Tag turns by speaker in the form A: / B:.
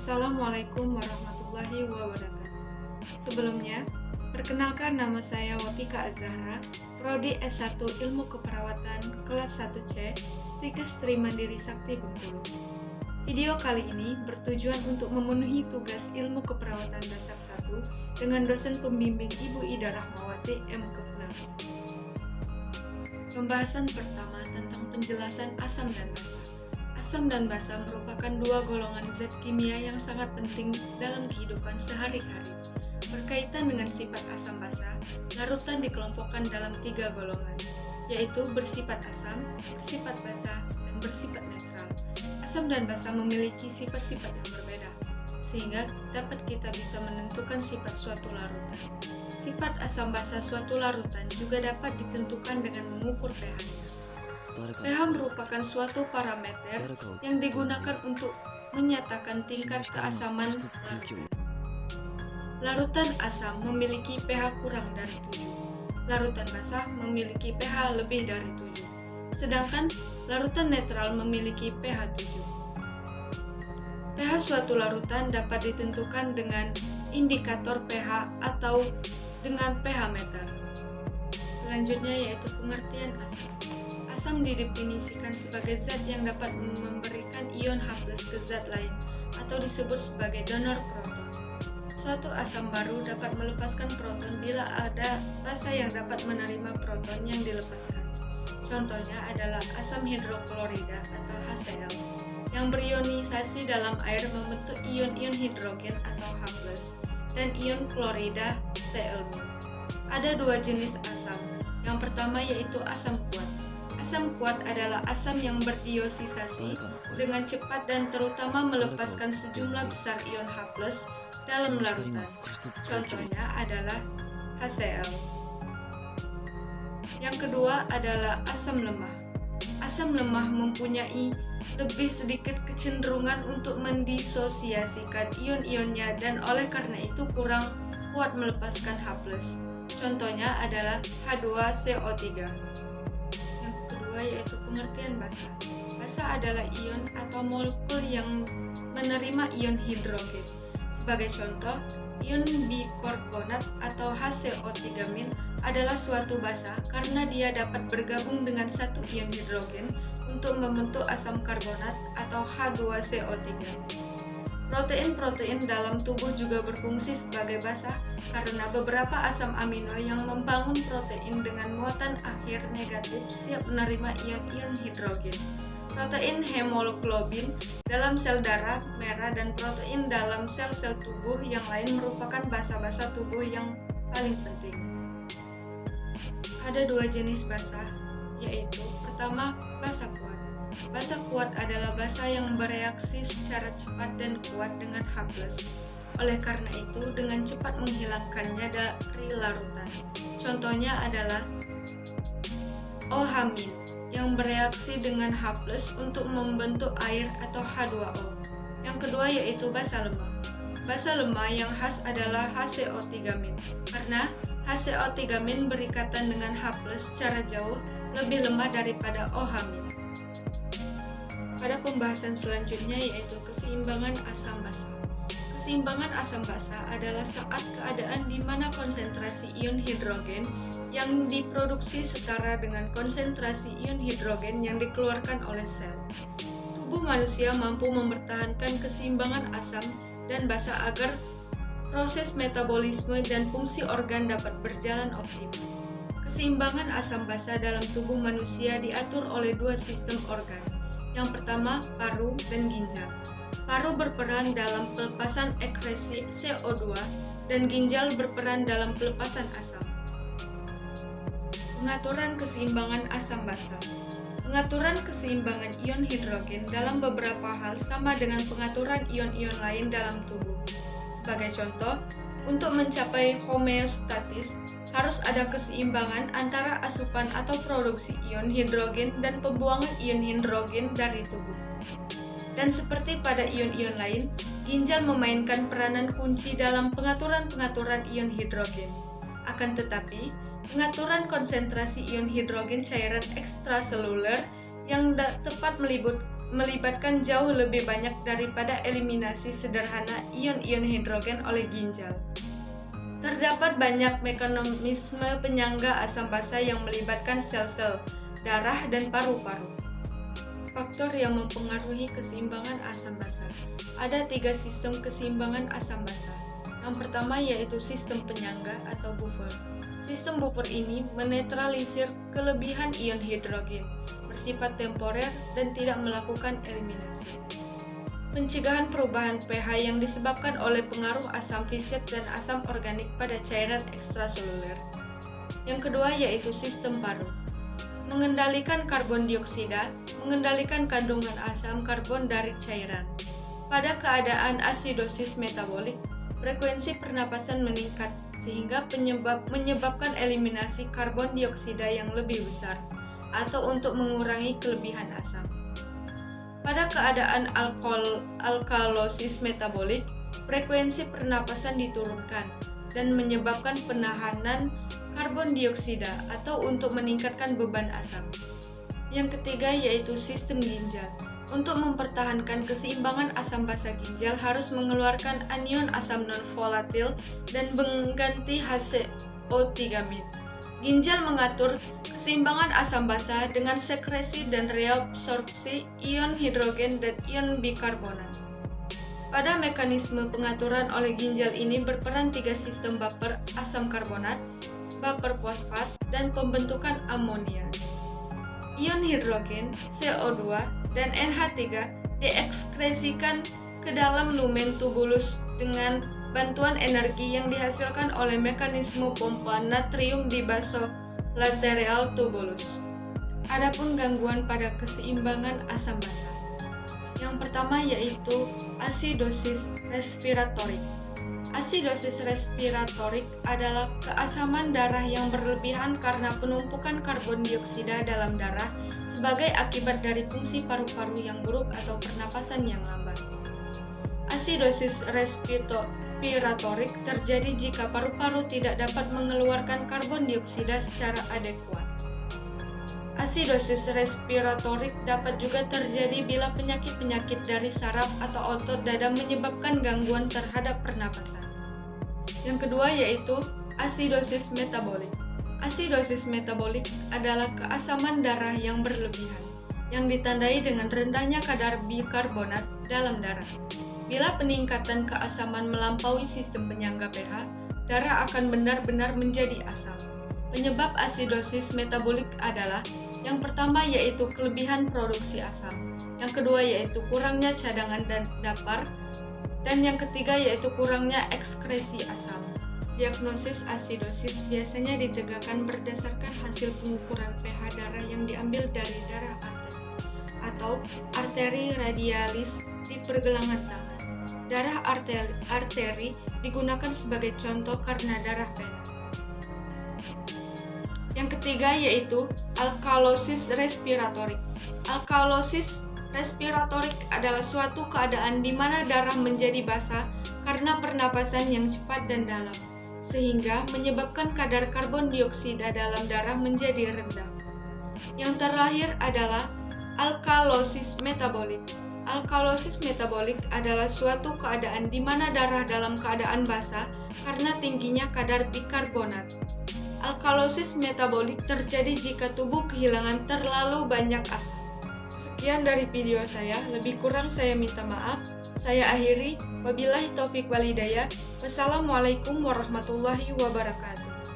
A: Assalamualaikum warahmatullahi wabarakatuh. Sebelumnya, perkenalkan nama saya Wafika Azhara, Prodi S1 Ilmu Keperawatan kelas 1C, Stikes Tri Mandiri Sakti Bengkulu. Video kali ini bertujuan untuk memenuhi tugas ilmu keperawatan dasar 1 dengan dosen pembimbing Ibu Ida Rahmawati M.Kepners. Pembahasan pertama tentang penjelasan asam dan basa. Asam dan basa merupakan dua golongan zat kimia yang sangat penting dalam kehidupan sehari-hari. Berkaitan dengan sifat asam basa, larutan dikelompokkan dalam 3 golongan, yaitu bersifat asam, bersifat basa, dan bersifat netral. Asam dan basa memiliki sifat-sifat yang berbeda, sehingga dapat kita bisa menentukan sifat suatu larutan. Sifat asam basa suatu larutan juga dapat ditentukan dengan mengukur pH-nya. pH merupakan suatu parameter yang digunakan untuk menyatakan tingkat keasaman larutan. Larutan asam memiliki pH kurang dari 7. Larutan basa memiliki pH lebih dari 7. Sedangkan larutan netral memiliki pH 7. pH suatu larutan dapat ditentukan dengan indikator pH atau dengan pH meter. Selanjutnya yaitu pengertian asam. Asam didefinisikan sebagai zat yang dapat memberikan ion H+ ke zat lain atau disebut sebagai donor proton. Suatu asam baru dapat melepaskan proton bila ada basa yang dapat menerima proton yang dilepaskan. Contohnya adalah asam hidroklorida atau HCl yang berionisasi dalam air membentuk ion-ion hidrogen atau H+ dan ion klorida Cl-. Ada 2 jenis asam. Yang pertama yaitu asam kuat. Asam kuat adalah asam yang berdiosisasi dengan cepat dan terutama melepaskan sejumlah besar ion H+ dalam larutan. Contohnya adalah HCl. Yang kedua adalah asam lemah. Asam lemah mempunyai lebih sedikit kecenderungan untuk mendisosiasikan ion-ionnya dan oleh karena itu kurang kuat melepaskan H+. Contohnya adalah H2CO3. Yaitu pengertian basa. Basa adalah ion atau molekul yang menerima ion hidrogen. Sebagai contoh, ion bikarbonat atau HCO3- adalah suatu basa karena dia dapat bergabung dengan satu ion hidrogen untuk membentuk asam karbonat atau H2CO3. Protein-protein dalam tubuh juga berfungsi sebagai basa karena beberapa asam amino yang membangun protein dengan muatan akhir negatif siap menerima ion-ion hidrogen. Protein hemoglobin dalam sel darah merah dan protein dalam sel-sel tubuh yang lain merupakan basa-basa tubuh yang paling penting. Ada 2 jenis basa, yaitu pertama basa kuat. Basa kuat adalah basa yang bereaksi secara cepat dan kuat dengan H+. Oleh karena itu, dengan cepat menghilangkannya dari larutan. Contohnya adalah OH- yang bereaksi dengan H+ untuk membentuk air atau H2O. Yang kedua yaitu basa lemah. Basa lemah yang khas adalah HCO3- karena HCO3- berikatan dengan H+ secara jauh lebih lemah daripada OH-. Pada pembahasan selanjutnya yaitu keseimbangan asam basa. Keseimbangan asam basa adalah saat keadaan di mana konsentrasi ion hidrogen yang diproduksi setara dengan konsentrasi ion hidrogen yang dikeluarkan oleh sel. Tubuh manusia mampu mempertahankan keseimbangan asam dan basa agar proses metabolisme dan fungsi organ dapat berjalan optimal. Keseimbangan asam basa dalam tubuh manusia diatur oleh 2 sistem organ. Yang pertama, paru dan ginjal. Paru berperan dalam pelepasan ekskresi CO2 dan ginjal berperan dalam pelepasan asam. Pengaturan keseimbangan asam basa. Pengaturan keseimbangan ion hidrogen dalam beberapa hal sama dengan pengaturan ion-ion lain dalam tubuh. Sebagai contoh, untuk mencapai homeostatis harus ada keseimbangan antara asupan atau produksi ion hidrogen dan pembuangan ion hidrogen dari tubuh. Dan seperti pada ion-ion lain, ginjal memainkan peranan kunci dalam pengaturan-pengaturan ion hidrogen. Akan tetapi, pengaturan konsentrasi ion hidrogen cairan ekstraseluler yang tepat melibatkan jauh lebih banyak daripada eliminasi sederhana ion-ion hidrogen oleh ginjal. Terdapat banyak mekanisme penyangga asam basa yang melibatkan sel-sel, darah, dan paru-paru. Faktor yang mempengaruhi keseimbangan asam basa. Ada 3 sistem keseimbangan asam basa. Yang pertama yaitu sistem penyangga atau buffer. Sistem buffer ini menetralisir kelebihan ion hidrogen, bersifat temporer dan tidak melakukan eliminasi. Pencegahan perubahan pH yang disebabkan oleh pengaruh asam fisik dan asam organik pada cairan ekstraseluler. Yang kedua yaitu sistem paru. Mengendalikan karbon dioksida, mengendalikan kandungan asam karbon dari cairan. Pada keadaan asidosis metabolik, frekuensi pernapasan meningkat sehingga menyebabkan eliminasi karbon dioksida yang lebih besar atau untuk mengurangi kelebihan asam. Pada keadaan alkalosis metabolik, frekuensi pernapasan diturunkan dan menyebabkan penahanan karbon dioksida atau untuk meningkatkan beban asam. Yang ketiga yaitu sistem ginjal. Untuk mempertahankan keseimbangan asam basa ginjal harus mengeluarkan anion asam non-volatil dan mengganti HCO3-mid. Ginjal mengatur keseimbangan asam basa dengan sekresi dan reabsorpsi ion hidrogen dan ion bikarbonat. Pada mekanisme pengaturan oleh ginjal ini berperan 3 sistem baper asam karbonat, baper fosfat, dan pembentukan amonia. Ion hidrogen, CO2, dan NH3 diekskresikan ke dalam lumen tubulus dengan bantuan energi yang dihasilkan oleh mekanisme pompa natrium di basolateral tubulus. Adapun gangguan pada keseimbangan asam basa. Yang pertama yaitu asidosis respiratorik. Asidosis respiratorik adalah keasaman darah yang berlebihan karena penumpukan karbon dioksida dalam darah sebagai akibat dari fungsi paru-paru yang buruk atau pernapasan yang lambat. Asidosis respiratorik terjadi jika paru-paru tidak dapat mengeluarkan karbon dioksida secara adekuat. Asidosis respiratorik dapat juga terjadi bila penyakit-penyakit dari saraf atau otot dada menyebabkan gangguan terhadap pernapasan. Yang kedua yaitu asidosis metabolik. Asidosis metabolik adalah keasaman darah yang berlebihan, yang ditandai dengan rendahnya kadar bikarbonat dalam darah. Bila peningkatan keasaman melampaui sistem penyangga pH, darah akan benar-benar menjadi asam. Penyebab asidosis metabolik adalah yang pertama yaitu kelebihan produksi asam, yang kedua yaitu kurangnya cadangan dan dapar, dan yang ketiga yaitu kurangnya ekskresi asam. Diagnosis asidosis biasanya ditegakkan berdasarkan hasil pengukuran pH darah yang diambil dari darah arteri atau arteri radialis di pergelangan tangan. Darah arteri digunakan sebagai contoh karena darah pena. Yang ketiga yaitu alkalosis respiratorik. Alkalosis respiratorik adalah suatu keadaan di mana darah menjadi basah karena pernapasan yang cepat dan dalam, sehingga menyebabkan kadar karbon dioksida dalam darah menjadi rendah. Yang terakhir adalah alkalosis metabolik. Alkalosis metabolik adalah suatu keadaan di mana darah dalam keadaan basah karena tingginya kadar bikarbonat. Alkalosis metabolik terjadi jika tubuh kehilangan terlalu banyak asam. Sekian dari video saya, lebih kurang saya minta maaf. Saya akhiri, wabillahi taufik walhidayah. Wassalamualaikum warahmatullahi wabarakatuh.